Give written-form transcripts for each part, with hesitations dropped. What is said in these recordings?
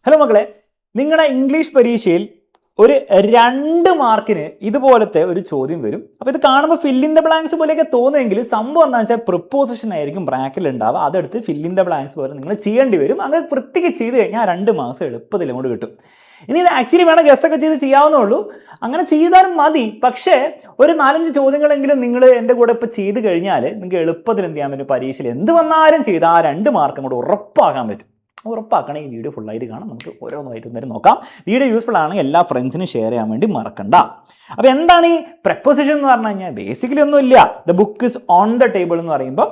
Hello മക്കളെ, നിങ്ങളുടെ English പരീക്ഷയിൽ ഒരു 2 മാർക്കിന് ഇതുപോലത്തെ ഒരു ചോദ്യം വരും. അപ്പോൾ ഇത് കാണുമ്പോൾ ഫിൽ ഇൻ ദ ബ്ലാങ്ക്സ് പോലെയൊക്കെ തോന്നുമെങ്കിൽ സംഭവം എന്താണെന്ന് വെച്ചാൽ പ്രിപ്പോസിഷൻ ആയിരിക്കും ബ്രാക്കറ്റിൽ ഉണ്ടാവുക. അതെടുത്ത് ഫിൽ ഇൻ ദ ബ്ലാങ്ക്സ് പോലെ നിങ്ങൾ ചെയ്യേണ്ടി വരും. അങ്ങനെ വൃത്തിക്ക് ചെയ്ത് കഴിഞ്ഞാൽ 2 മാർക്സ് എളുപ്പത്തിൽ കൊണ്ട് കിട്ടും. ഇനി ഇത് ആക്ച്വലി വേണം ഗസ്സൊക്കെ ചെയ്ത് ചെയ്യാവുന്നേ ഉള്ളൂ. അങ്ങനെ ചെയ്താലും മതി. പക്ഷേ ഒരു 4-5 ചോദ്യങ്ങളെങ്കിലും നിങ്ങൾ എൻ്റെ കൂടെ ഇപ്പോൾ ചെയ്ത് കഴിഞ്ഞാൽ നിങ്ങൾക്ക് എളുപ്പത്തിൽ എന്ത് ചെയ്യാൻ പറ്റും, പരീക്ഷയിൽ എന്ത് വന്നാലും ചെയ്ത് ആ 2 മാർക്കും കൂടെ ഉറപ്പാക്കാൻ പറ്റും. ഉറപ്പാക്കണം. ഈ വീഡിയോ ഫുള്ളായിട്ട് കാണാം. നമുക്ക് ഓരോന്നായിട്ട് നേരം നോക്കാം. വീഡിയോ യൂസ്ഫുൾ ആണെങ്കിൽ എല്ലാ ഫ്രണ്ട്സിനും ഷെയർ ചെയ്യാൻ വേണ്ടി മറക്കണ്ട. അപ്പോൾ എന്താണ് ഈ പ്രപ്പോസിഷൻ എന്ന് പറഞ്ഞു കഴിഞ്ഞാൽ ബേസിക്കലി ഒന്നുമില്ല. The book is on the table എന്ന് പറയുമ്പോൾ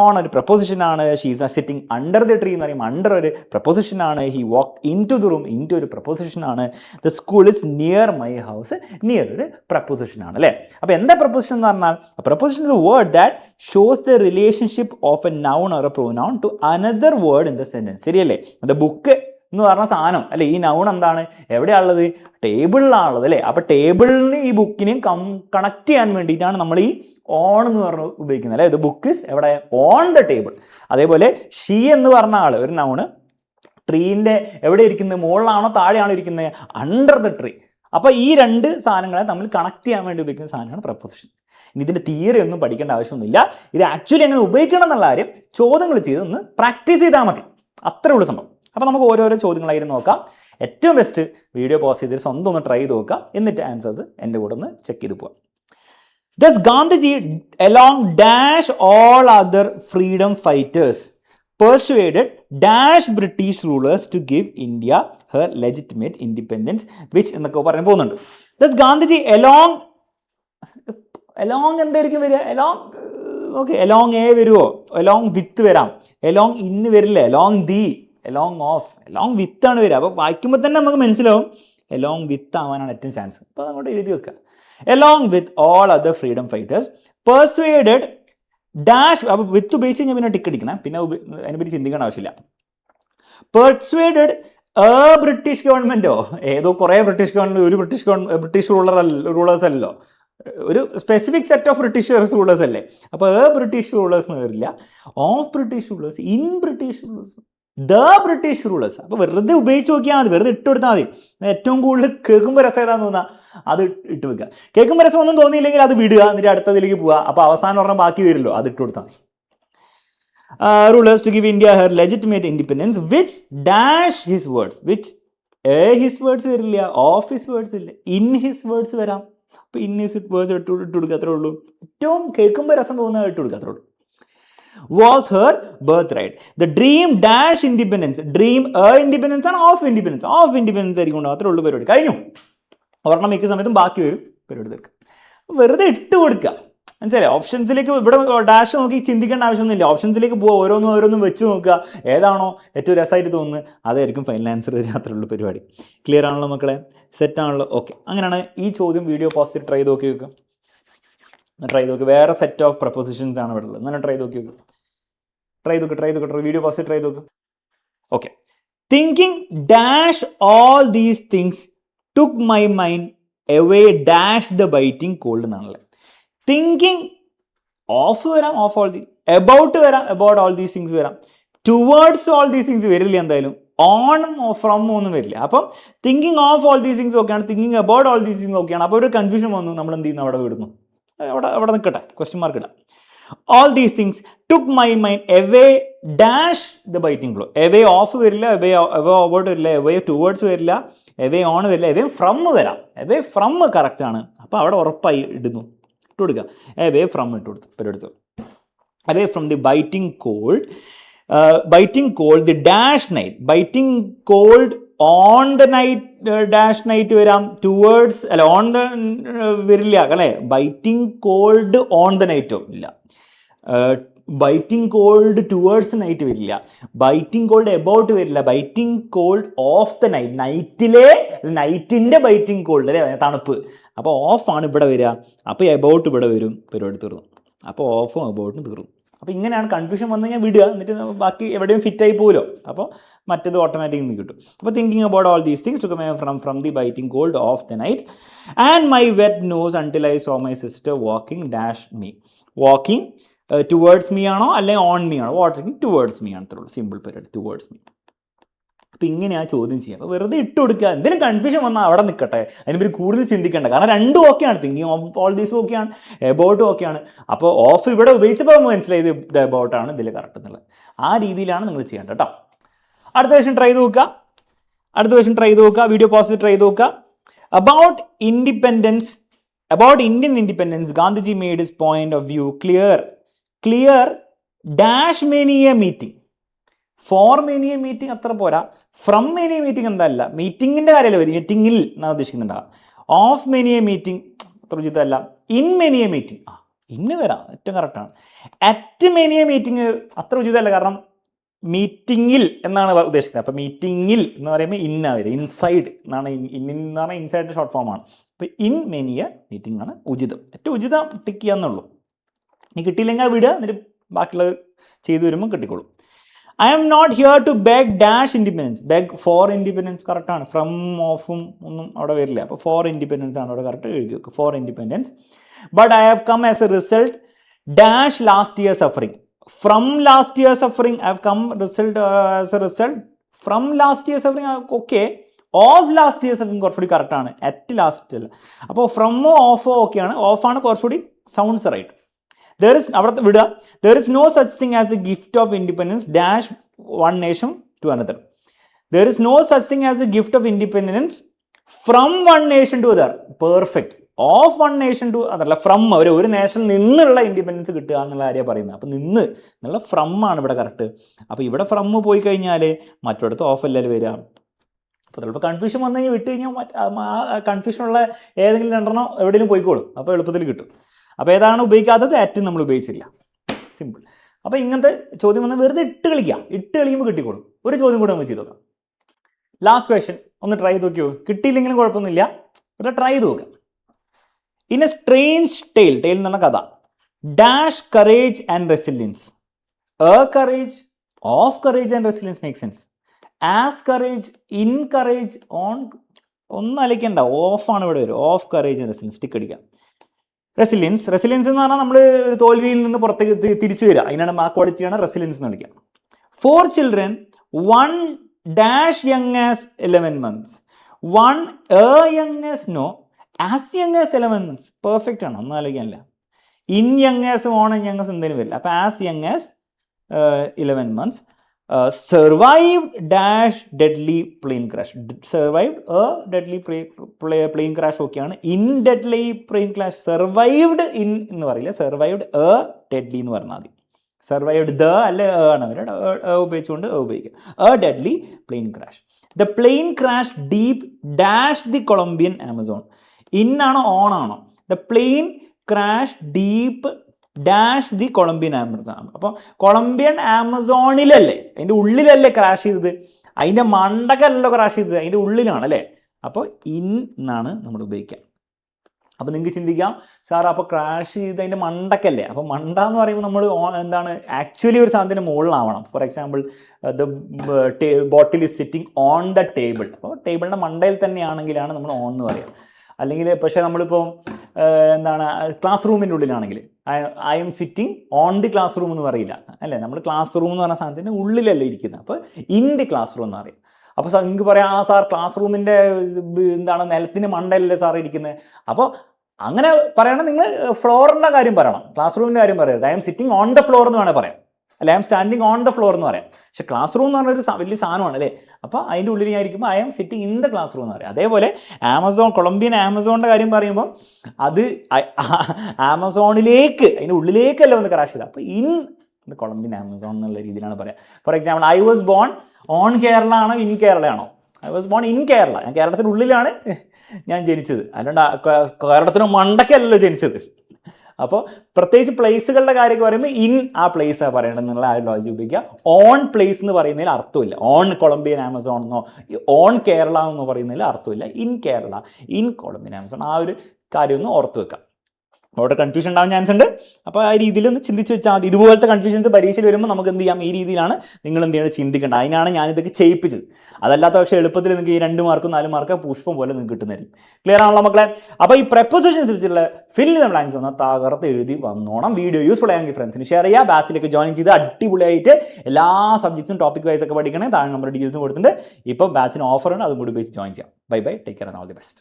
ഓൺ ഒരു പ്രപ്പോസിഷനാണ്. She's sitting under the tree എന്ന് പറയുമ്പോൾ അണ്ടർ ഒരു പ്രപ്പോസിഷനാണ്. He walk in to the room, in to ഒരു പ്രപ്പോസിഷനാണ്. The school is near my house, near ഒരു പ്രപ്പോസിഷനാണ് അല്ലേ. അപ്പോൾ എന്താ പ്രപ്പോസിഷൻ എന്ന് പറഞ്ഞാൽ preposition is a word that shows the relationship of a noun or a pronoun to another word in the sentence. ശരിയല്ലേ? ദ ബുക്ക് എന്ന് പറഞ്ഞ സാധനം അല്ലെ, ഈ നൗൺ എന്താണ്, എവിടെയാണുള്ളത്, ടേബിളിലാണുള്ളത് അല്ലേ. അപ്പോൾ ടേബിളിന് ഈ ബുക്കിനെയും കണക്ട് ചെയ്യാൻ വേണ്ടിയിട്ടാണ് നമ്മൾ ഈ ഓൺ എന്ന് പറഞ്ഞ് ഉപയോഗിക്കുന്നത് അല്ലേ. ദ ബുക്ക് ഇസ് എവിടെ, ഓൺ ദ ടേബിൾ. അതേപോലെ ഷീ എന്ന് പറഞ്ഞ ആൾ ഒരു നൗണ് ട്രീൻ്റെ എവിടെ ഇരിക്കുന്നത്, മുകളിലാണോ താഴെയാണോ ഇരിക്കുന്നത്, അണ്ടർ ദ ട്രീ. അപ്പോൾ ഈ 2 സാധനങ്ങളെ തമ്മിൽ കണക്ട് ചെയ്യാൻ വേണ്ടി ഉപയോഗിക്കുന്ന സാധനമാണ് പ്രപ്പോസിഷൻ. ഇനി ഇതിൻ്റെ തിയറി ഒന്നും പഠിക്കേണ്ട ആവശ്യമൊന്നുമില്ല. ഇത് ആക്ച്വലി എങ്ങനെ ഉപയോഗിക്കണം എന്നുള്ള കാര്യം ചോദ്യങ്ങൾ ചെയ്ത് ഒന്ന് പ്രാക്ടീസ് ചെയ്താൽ മതി. അത്രേ ഉള്ളൂ സംഭവം. അപ്പോൾ നമുക്ക് ഓരോരോ ചോദ്യങ്ങളായിരുന്നു നോക്കാം. ഏറ്റവും ബെസ്റ്റ് വീഡിയോ പോസ് ചെയ്തിട്ട് സ്വന്തം ഒന്ന് ട്രൈ ചെയ്ത് നോക്കാം. എന്നിട്ട് ആൻസേഴ്സ് എൻ്റെ കൂടെ ഒന്ന് ചെക്ക് ചെയ്ത് പോവാം. Thus Gandhiji along dash all other freedom fighters persuaded dash British rulers to give India her legitimate independence, which എന്നൊക്കെ പറയാൻ പോകുന്നുണ്ട്. Thus Gandhiji along എന്തായിരിക്കും വരിക, ഓക്കെ, along എ വരുമോ, along വിത്ത് വരാം, along ഇന്ന് വരില്ലേ, along the, along of, along വിത്ത് ആണ് വരിക. അപ്പോൾ വായിക്കുമ്പോൾ തന്നെ നമുക്ക് മനസ്സിലാവും along വിത്ത് ആവാനാണ് ഏറ്റവും ചാൻസ്. അപ്പോൾ അതങ്ങോട്ട് എഴുതി വെക്കുക. along with all other freedom fighters persuaded dash. അപ്പോൾ വിത്ത് ഉപയോഗിച്ച് കഴിഞ്ഞാൽ പിന്നെ ടിക്ക് അടിക്കണം, പിന്നെ അതിനെപ്പറ്റി ചിന്തിക്കേണ്ട ആവശ്യമില്ല. persuaded a ബ്രിട്ടീഷ് ഗവൺമെൻറ്റോ, ഏതോ കുറേ ബ്രിട്ടീഷ് ഗവൺമെൻറ്, ഒരു ബ്രിട്ടീഷ് റൂളേഴ്സ് അല്ലല്ലോ, ഒരു specific set of British rulers അല്ലേ. അപ്പോൾ ബ്രിട്ടീഷ് റൂളേഴ്സ് എന്ന് വരില്ല, of British rulers, in British rulers, the British rulers. അപ്പോൾ വെറുതെ ഉപയോഗിച്ച് നോക്കിയാൽ മതി, വെറുതെ ഇട്ട് കൊടുത്താൽ മതി. ഏറ്റവും കൂടുതൽ കേൾക്കുമ്പോൾ രസം ഏതാന്ന് തോന്നുക അത് ഇട്ട് വെക്കുക. കേൾക്കുമ്പോൾ രസം ഒന്നും തോന്നിയില്ലെങ്കിൽ അത് വിടുക, എന്നിട്ട് അടുത്തതിലേക്ക് പോവുക. അപ്പോൾ അവസാനം പറഞ്ഞാൽ ബാക്കി വരില്ലോ, അത് ഇട്ട് കൊടുത്താൽ മതി. Rulers to give India her legitimate independence which dash his words, which his words വരില്ല, ഓഫ് ഹിസ് വേർഡ്സ് ഇല്ല, ഇൻ ഹിസ് വേർഡ്സ് വരാം. അപ്പോൾ ഇൻ ഹിസ് വേർഡ്സ് ഇട്ട് കൊടുക്കുക, അത്രേ ഉള്ളൂ. ഏറ്റവും കേൾക്കുമ്പോൾ രസം തോന്നുന്നത് ഇട്ട് കൊടുക്കുക, അത്രേ ഉള്ളൂ. Was her birthright. The dream dash independence. Dream independence ആണ്, ഓഫ് ഇൻഡിപെൻഡൻസ്, ഓഫ് ഇൻഡിപെൻഡൻസ് ആയിരിക്കും. അത്രേ ഉള്ളൂ പരിപാടി, കഴിഞ്ഞു. ഒരെണ്ണം മിക്ക സമയത്തും ബാക്കി വരും, പരിപാടി തീർക്കുക. വെറുതെ ഇട്ട് കൊടുക്കുക, മനസ്സിലായി. ഓപ്ഷൻസിലേക്ക് ഇവിടെ ഡാഷ് നോക്കി ചിന്തിക്കേണ്ട ആവശ്യമൊന്നുമില്ല. ഓപ്ഷൻസിലേക്ക് പോകുക, ഓരോന്നും വെച്ച് നോക്കുക, ഏതാണോ ഏറ്റവും രസമായിട്ട് തോന്നുന്നത് അതായിരിക്കും ഫൈനൽ ആൻസർ വരിക. അത്രേ ഉള്ളൂ പരിപാടി. ക്ലിയർ ആണല്ലോ മക്കളെ, സെറ്റ് ആണല്ലോ? ഓക്കെ, അങ്ങനെയാണ് ഈ ചോദ്യം വീഡിയോ പോസ്റ്റ് ട്രൈ ചെയ്ത് നോക്കി വെക്കുക. ട്രൈ നോക്കി, വേറെ സെറ്റ് ഓഫ് പ്രപ്പോസിഷൻസ് ആണ് ഇവിടെ ഉള്ളത്. അങ്ങനെ ട്രൈ നോക്കി നോക്കുക, വീഡിയോ പോസ്റ്റ് ട്രൈ നോക്കുക. Okay, thinking dash all these things took my mind away dash the biting cold എന്നാണല്ലേ. തിങ്കിങ് ഓഫ് വരാം, ഓഫ് ഓൾ ദി, എബൌട്ട് വരാം, എബൌട്ട് ഓൾ ദീസ് തിങ്സ് വരാം, ടുവേർഡ്സ് ഓൾ ദീസ് തിങ്സ് വരില്ല എന്തായാലും, ഓണും from ഒന്നും വരില്ല. അപ്പം thinking of all these things ഓക്കെയാണ്, thinking about all these things ഓക്കെയാണ്. അപ്പോൾ ഒരു കൺഫ്യൂഷൻ വന്നു, നമ്മൾ എന്ത് ചെയ്യുന്നു, അവിടെ വിടുന്നു, അവിടെ നിൽക്കട്ടെ, ക്വസ്റ്റ്യൻ മാർക്ക് ഇടാം. All these things took my mind away dash the biting flow. Away of വരില്ല, എവേ അബൌട്ട് വരില്ല, എവേ ടുവേർഡ്സ് വരില്ല, എവേ ഓൺ വരില്ല, എവേ ഫ്രം വരാം. എവേ ഫ്രം കറക്റ്റ് ആണ്. അപ്പോൾ അവിടെ ഉറപ്പായി ഇടുന്നു, ഇട്ട് കൊടുക്കുക. എവേ ഫ്രം ഇട്ട് കൊടുത്തു, പരിടുത്തു. Away from the biting cold, biting cold the dash night, biting cold on the night, dash night വരാം, ടുവേർഡ്സ് അല്ല, ഓൺ ദ വരില്ല അല്ലേ. ബൈറ്റിംഗ് കോൾഡ് ഓൺ ദ നൈറ്റോ ഇല്ല, ബൈറ്റിംഗ് കോൾഡ് ടുവേർഡ്സ് നൈറ്റ് വരില്ല, ബൈറ്റിംഗ് കോൾഡ് എബൌട്ട് വരില്ല, biting cold of the night, നൈറ്റിൻ്റെ biting cold അല്ലേ, തണുപ്പ്. അപ്പോൾ ഓഫാണ് ഇവിടെ വരിക, അപ്പോൾ എബൌട്ട് ഇവിടെ വരും, പരിപാടി തീർന്നു. അപ്പോൾ ഓഫും എബൌട്ടും തീർന്നു. അപ്പോൾ ഇങ്ങനെയാണ്. കൺഫ്യൂഷൻ വന്നു കഴിഞ്ഞാൽ വിടുക, എന്നിട്ട് ബാക്കി എവിടെയും ഫിറ്റായി പോകുമല്ലോ. അപ്പോൾ മറ്റേത് ഓട്ടോമാറ്റിക് നിന്ന് കിട്ടും. അപ്പോൾ thinking about all these things to come from the biting cold of the night and my wet nose until I saw my sister walking dash me. Walking towards me ആണോ അല്ലെങ്കിൽ ഓൺ മീ ആണോ? Walking towards me ആണ്, അത്രേ ഉള്ളൂ, simple പരിപാടി, towards me. അപ്പോൾ ഇങ്ങനെയാണ് ചോദ്യം ചെയ്യുക. അപ്പോൾ വെറുതെ ഇട്ട് കൊടുക്കുക, എന്തെങ്കിലും കൺഫ്യൂഷൻ വന്നാൽ അവിടെ നിൽക്കട്ടെ, അതിനെപ്പറ്റി കൂടുതൽ ചിന്തിക്കേണ്ട. കാരണം രണ്ടും ഓക്കെയാണ്, തിങ്കിങ് ഓഫ് ഓൾ ദീസും ഓക്കെയാണ്, എബൌട്ടും ഓക്കെയാണ്. അപ്പോൾ ഓഫ് ഇവിടെ ഉപയോഗിച്ചപ്പോൾ മനസ്സിലായത് ഇത് എബൌട്ടാണ് ഇതിൽ കറക്റ്റ് എന്നുള്ളത്. ആ രീതിയിലാണ് നിങ്ങൾ ചെയ്യേണ്ടത് കേട്ടോ. അടുത്ത ക്വസ്റ്റ്യൻ ട്രൈ ചെയ്ത് നോക്കുക, വീഡിയോ പോസ്റ്റ് ട്രൈ ചെയ്ത് നോക്കുക. About Indian independence, Gandhiji made his point of view clear dash many a meeting. For many a meeting അത്ര പോരാ, ഫ്രം many a meeting എന്തല്ല, മീറ്റിങ്ങിൻ്റെ കാര്യമല്ല വരും, മീറ്റിങ്ങിൽ എന്നാണ് ഉദ്ദേശിക്കുന്നുണ്ടാവുക. ഓഫ് many a meeting അത്ര ഉചിതമല്ല. ഇൻ many a meeting, ഇന്ന് വരാം, ഏറ്റവും കറക്റ്റാണ്. അറ്റ് many a meeting അത്ര ഉചിതമല്ല, കാരണം മീറ്റിങ്ങിൽ എന്നാണ് ഉദ്ദേശിക്കുന്നത്. അപ്പോൾ മീറ്റിങ്ങിൽ എന്ന് പറയുമ്പോൾ ഇന്നാണ് വരിക, ഇൻസൈഡ് എന്നാണ്, എന്ന് പറഞ്ഞാൽ ഇൻസൈഡിൻ്റെ ഷോർട്ട് ഫോമാണ്. അപ്പോൾ ഇൻ മെനി എ മീറ്റിംഗ് ആണ് ഉചിതം, ഏറ്റവും ഉചിതം ടിക്ക് ചെയ്യാന്നുള്ളൂ. ഇനി കിട്ടിയില്ലെങ്കിൽ വിടുക, എന്നിട്ട് ബാക്കിയുള്ളത് ചെയ്തു വരുമ്പോൾ കിട്ടിക്കോളും. I am not here to beg dash independence, beg for independence കറക്റ്റാണ്, ഫ്രം ഓഫും ഒന്നും അവിടെ വരില്ല. അപ്പോൾ ഫോർ ഇൻഡിപെൻഡൻസ് ആണ് അവിടെ കറക്റ്റ് എഴുതി വെക്കുക, for independence. But I have come as a result dash last year suffering. From last year suffering, I have come as a result from last year suffering. Okay, of last year suffering കുറച്ചുകൂടി correct ആണ്, at last അല്ല. അപ്പോൾ ഫ്രമോ ഓഫോ ഓക്കെയാണ്, ഓഫാണ് കുറച്ചുകൂടി sounds right. അവിടെ വിടുക. There is no such thing as a gift of independence dash one nation to another. There is no such thing as a gift of independence from one nation to other. Perfect. Of one nation to അതല്ല, from ഒരു നേഷനിൽ നിന്നുള്ള independence കിട്ടുക എന്നുള്ള കാര്യമാണ് പറയുന്നത്. അപ്പോൾ നിന്ന് എന്നുള്ള ഫ്രം ആണ് ഇവിടെ കറക്റ്റ്. അപ്പോൾ ഇവിടെ ഫ്രം പോയി കഴിഞ്ഞാൽ മറ്റൊരിടത്ത് ഓഫ് അല്ലല്ലോ വരിക. അപ്പോൾ ചിലപ്പോൾ കൺഫ്യൂഷൻ വന്നു കഴിഞ്ഞാൽ വിട്ട് കഴിഞ്ഞാൽ കൺഫ്യൂഷനുള്ള ഏതെങ്കിലും രണ്ടെണ്ണം എവിടെയും പോയിക്കോളും, അപ്പോൾ എളുപ്പത്തിൽ കിട്ടും. അപ്പോൾ ഏതാണ് ഉപയോഗിക്കാത്തത്, അറ്റ് നമ്മൾ ഉപയോഗിച്ചില്ല, സിമ്പിൾ. അപ്പോൾ ഇങ്ങനത്തെ ചോദ്യം വന്നാൽ വെറുതെ ഇട്ട് കളിക്കുമ്പോൾ കിട്ടിക്കോളും. ഒരു ചോദ്യം കൂടെ നമ്മൾ ചെയ്ത് നോക്കാം. ലാസ്റ്റ് ക്വസ്റ്റ്യൻ ഒന്ന് ട്രൈ ചെയ്ത് നോക്കിയോ, കിട്ടിയില്ലെങ്കിലും കുഴപ്പമൊന്നുമില്ല, ഒരു ട്രൈ ചെയ്ത് നോക്കാം. In a strange tale എന്ന് പറഞ്ഞ കഥ, dash courage and resilience, a courage, of courage and resilience makes sense. As courage, in courage, on ഒന്നും അലയ്ക്കണ്ട, ഓഫാണ് ഇവിടെ വരും, of courage and resilience tick അടിക്കാം. റെസിലിയൻസ് എന്ന് പറഞ്ഞാൽ നമ്മൾ ഒരു തോൽവിയിൽ നിന്ന് പുറത്തേക്ക് തിരിച്ചു വരിക, അതിനാണ് ആ ക്വാളിറ്റിയാണ് റെസിലിയൻസ് എന്ന് വിളിക്കുക. 4 children, 1 dash young as 11 months, 1 young as as young as 11 months. Perfect ആണ്, ഒന്നും ആലോചിക്കാനില്ല. In young as, on young as എന്തെങ്കിലും വരില്ല. അപ്പോൾ as young as 11 months. Survived dash deadly plane crash, survived a deadly plane crash ഓക്കെയാണ്. In deadly plane crash, survived in എന്ന് പറയില്ല, survived a deadly എന്ന് പറഞ്ഞാൽ മതി. സർവൈവ്ഡ് ദ അല്ലെ ആണ് അവരുടെ ഉപയോഗിച്ചുകൊണ്ട് ഉപയോഗിക്കുക. A deadly plane crash. The plane crash deep dash the Colombian Amazon. ഇന്നാണോ ഓൺ ആണോ? The plane crash deep dash the Colombian Amazon. അപ്പോൾ കൊളംബിയൻ ആമസോണിലല്ലേ, അതിൻ്റെ ഉള്ളിലല്ലേ ക്രാഷ് ചെയ്തത്, അതിൻ്റെ മണ്ടക്കല്ലല്ലോ ക്രാഷ് ചെയ്തത്, അതിൻ്റെ ഉള്ളിലാണ് അല്ലേ. അപ്പോൾ ഇൻ എന്നാണ് നമ്മൾ ഉപയോഗിക്കുക. അപ്പോൾ നിങ്ങൾക്ക് ചിന്തിക്കാം, സാർ അപ്പോൾ ക്രാഷ് ചെയ്ത് അതിൻ്റെ മണ്ടക്കല്ലേ, അപ്പോൾ മണ്ട എന്ന് പറയുമ്പോൾ നമ്മൾ എന്താണ് ആക്ച്വലി ഒരു സാധനത്തിൻ്റെ മുകളിലാവണം. For example the bottle is sitting on the table, അപ്പോൾ ടേബിളിൻ്റെ മണ്ടയിൽ തന്നെയാണെങ്കിലാണ് നമ്മൾ ഓൺ എന്ന് പറയുക. അല്ലെങ്കിൽ പക്ഷേ നമ്മളിപ്പോൾ എന്താണ് ക്ലാസ് റൂമിൻ്റെ ഉള്ളിലാണെങ്കിൽ I am sitting on the class room എന്ന് പറയില്ല അല്ലേ, നമ്മൾ ക്ലാസ് റൂം എന്ന് പറഞ്ഞ സാധനത്തിൻ്റെ ഉള്ളിലല്ലേ ഇരിക്കുന്നത്, അപ്പോൾ ഇൻ ദി ക്ലാസ് റൂം എന്ന് പറയും. അപ്പോൾ നിങ്ങൾക്ക് പറയാം, ആ സാർ ക്ലാസ് റൂമിൻ്റെ എന്താണ് നിലത്തിന് മണ്ടയിലല്ലേ സാർ ഇരിക്കുന്നത്. അപ്പോൾ അങ്ങനെ പറയണം, നിങ്ങൾ ഫ്ലോറിൻ്റെ കാര്യം പറയണം, ക്ലാസ് റൂമിൻ്റെ കാര്യം പറയരുത്. I am sitting on the floor എന്ന് വേണേൽ പറയാം, അല്ലെ I M standing on the floor എന്ന് പറയാം. പക്ഷേ ക്ലാസ് റൂം എന്ന് പറഞ്ഞൊരു വലിയ സാധനമാണ് അല്ലേ, അപ്പോൾ അതിൻ്റെ ഉള്ളിൽ ഞാൻ ഇരിക്കുമ്പോൾ I am sitting in the class room എന്ന് പറയാം. അതേപോലെ ആമസോൺ, കൊളംബിയൻ ആമസോണിൻ്റെ കാര്യം പറയുമ്പോൾ അത് ആമസോണിലേക്ക്, അതിൻ്റെ ഉള്ളിലേക്കല്ല വന്ന് ക്രാഷ് ചെയ്തത്, അപ്പോൾ ഇൻ ദ കൊളംബിയൻ ആമസോൺ എന്നുള്ള രീതിയിലാണ് പറയുക. For example, I was born on Kerala ആണോ ഇൻ കേരള ആണോ? I was born in Kerala, ഞാൻ കേരളത്തിൻ്റെ ഉള്ളിലാണ് ഞാൻ ജനിച്ചത്, അല്ലാണ്ട് കേരളത്തിന് മണ്ടക്കല്ലല്ലോ ജനിച്ചത്. അപ്പോൾ പ്രത്യേകിച്ച് പ്ലേസുകളുടെ കാര്യമൊക്കെ പറയുമ്പോൾ ഇൻ ആ പ്ലേസാണ് പറയണം എന്നുള്ള ആ ലോജിക് ഉപയോഗിക്കുക. ഓൺ പ്ലേസ് എന്ന് പറയുന്നതിൽ അർത്ഥമില്ല, ഓൺ കൊളംബിയൻ ആമസോൺ എന്നോ ഓൺ കേരള എന്ന് പറയുന്നതിൽ അർത്ഥമില്ല. In Kerala, in Colombian Amazon, ആ ഒരു കാര്യം ഒന്ന് ഓർത്ത് വെക്കാം. അവിടെ കൺഫ്യൂഷൻ ഉണ്ടാവാൻ ചാൻസ് ഉണ്ട്. അപ്പോൾ ആ രീതിയിൽ ഒന്ന് ചിന്തിച്ച് വെച്ചാൽ മതി. ഇതുപോലത്തെ കൺഫ്യൂഷൻസ് പരീക്ഷയിൽ വരുമ്പോൾ നമുക്ക് എന്ത് ചെയ്യാം, ഈ രീതിയിലാണ് നിങ്ങൾ എന്ത് ചെയ്യണം, ചിന്തിക്കേണ്ടത്. അതിനാണ് ഞാനിതൊക്കെ ചെയ്യിപ്പിച്ചത്. അതല്ലാത്ത പക്ഷേ എളുപ്പത്തിൽ നിങ്ങൾക്ക് ഈ 2 മാർക്കും 4 മാർക്ക് പുഷ്പം പോലെ നിങ്ങൾക്ക് കിട്ടുന്നതായിരിക്കും. ക്ലിയർ ആണല്ലോ മക്കളെ? അപ്പോൾ ഈ പ്രപ്പോസിഷൻസ് വെച്ചിട്ടുള്ള ഫിൽ ഇൻ ദ ബ്ലാങ്ക്സ് ഒന്ന് തകർത്ത് എഴുതി വന്നോണം. വീഡിയോ യൂസ്ഫുൾ ആയെങ്കിൽ ഫ്രണ്ട്സിന് ഷെയർ ചെയ്യുക. ബാച്ചിലേക്ക് ജോയിൻ ചെയ്ത് അടിപൊളിയായിട്ട് എല്ലാ സബ്ജക്ട്സും ടോപ്പിക് വൈസ് ഒക്കെ പഠിക്കണേ. താഴെ നമ്മുടെ ഡീറ്റെയിൽസും കൊടുത്തിട്ടുണ്ട്. ഇപ്പോൾ ബാച്ചിന് ഓഫറാണ്, അതും കൂടി ഉപയോഗിച്ച് ജോയിൻ ചെയ്യാം. Bye bye, take care and all the best.